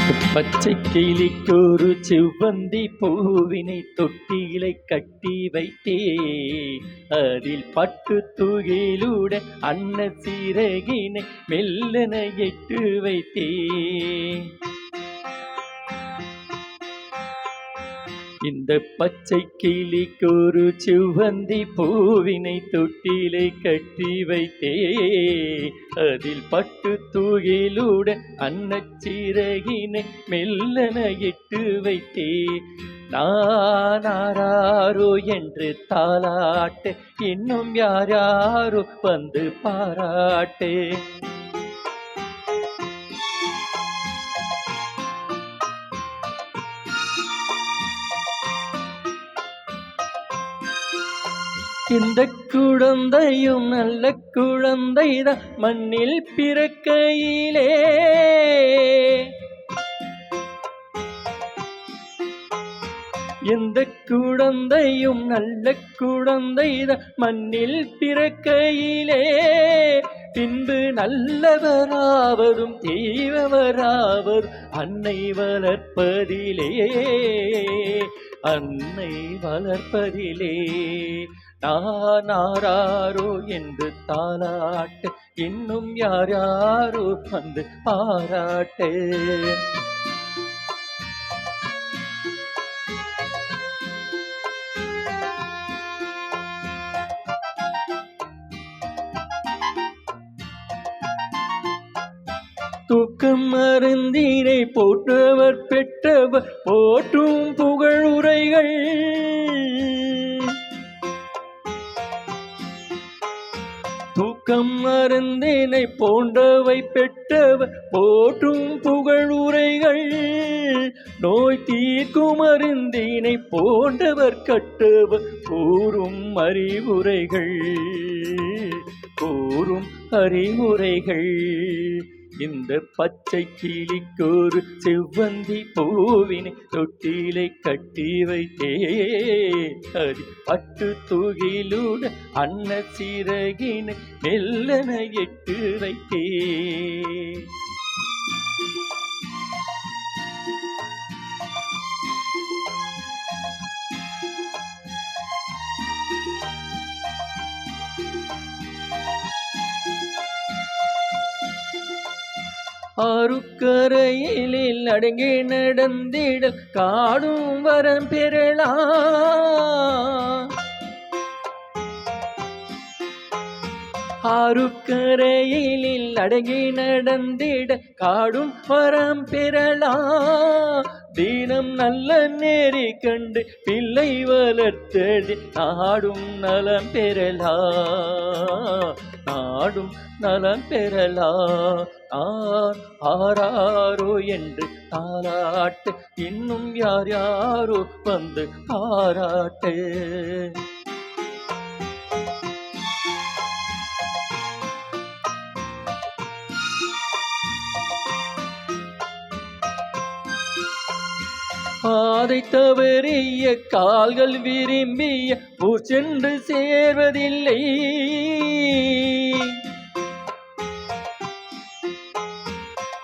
பச்சை கிளிக்கொரு செவ்வந்தி பூவினை தொட்டிலை கட்டி வைத்தே, அதில் பட்டு துகிலுடன் அன்ன சிறகினை மெல்லன எட்டு வைத்தே. இந்த பச்சை கிளிக்கொரு செவ்வந்தி பூவினை தொட்டிலை கட்டி வைத்தே, அதில் பட்டு துகிலுடன் அன்னச்சிறகினை மெல்லன இட்டு வைத்தே. நானாரோ என்று தாலாட்டு, இன்னும் யாரோ வந்து பாராட்டு. இந்த குழந்தையும் நல்ல குழந்தைதான் மண்ணில் பிறக்கையிலே, இந்த குழந்தையும் நல்ல குழந்தைதான் மண்ணில் பிறக்கையிலே, பின்பு நல்லவராவதும் தீவராவதும் அன்னை வளர்ப்பதிலே, அன்னை வளர்ப்பதிலே. நானாரோ என்று தாலாட்டு, இன்னும் யாரோ வந்து பாராட்டு. தூக்கம் மருந்தினை போற்றவர் பெற்றவர் போற்றும் புகழுரைகள், தூக்கம் மருந்தினை போன்றவை பெற்றவர் போற்றும் புகழுரைகள், நோய் தீர்க்கும் மருந்தினை போன்றவர் கற்றவர் கூறும் அறிவுரைகள், கூறும் அறிவுரைகள். இந்த பச்சை கிளிக்கொரு செவ்வந்தி பூவினை தொட்டிலை கட்டி வைத்தே, அது பட்டு துகிலுடன் அன்ன சிறகினை மெல்லன எட்டு வைத்தே. ஆறுக்கரையிலில் அடங்கி நடந்திடல் காடும் வரம் பெறலாம், ஆறுக்கரையிலில் அடங்கி நடந்திட காடும் வரம் பெறலாம். தினம் நல்ல நேரி கண்டு பிள்ளை வளர்த்தது நாடும் நலம் பெறலாம், நாடும் நலம் பெறலாம். ஆராரோ என்று தாலாட்டு, இன்னும் யாரோ வந்து பாராட்டு. பாதை தவறிய கால்கள் விரும்பிய ஊர் சென்று சேர்வதில்லை,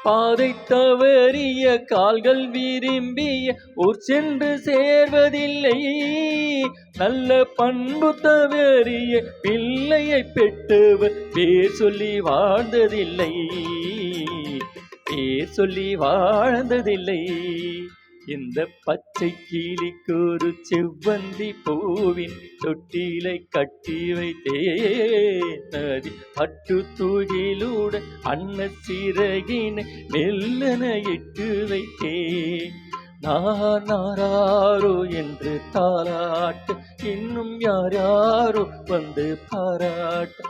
பாதை தவறிய கால்கள் விரும்பிய ஊர் சென்று சேர்வதில்லை, நல்ல பண்பு தவறிய பிள்ளையை பெற்றவர் பேர் சொல்லி வாழ்ந்ததில்லை, பேர் சொல்லி வாழ்ந்ததில்லை. இந்த பச்சை கிளிக்கொரு செவ்வந்தி பூவின் தொட்டிலை கட்டி வைத்தே, நதி பட்டு துகிலுடன் அன்ன சிறகினை மெல்லன இட்டு வைத்தே. நானாரோ என்று தாலாட்டு, இன்னும் யாரோ வந்து பாராட்டு.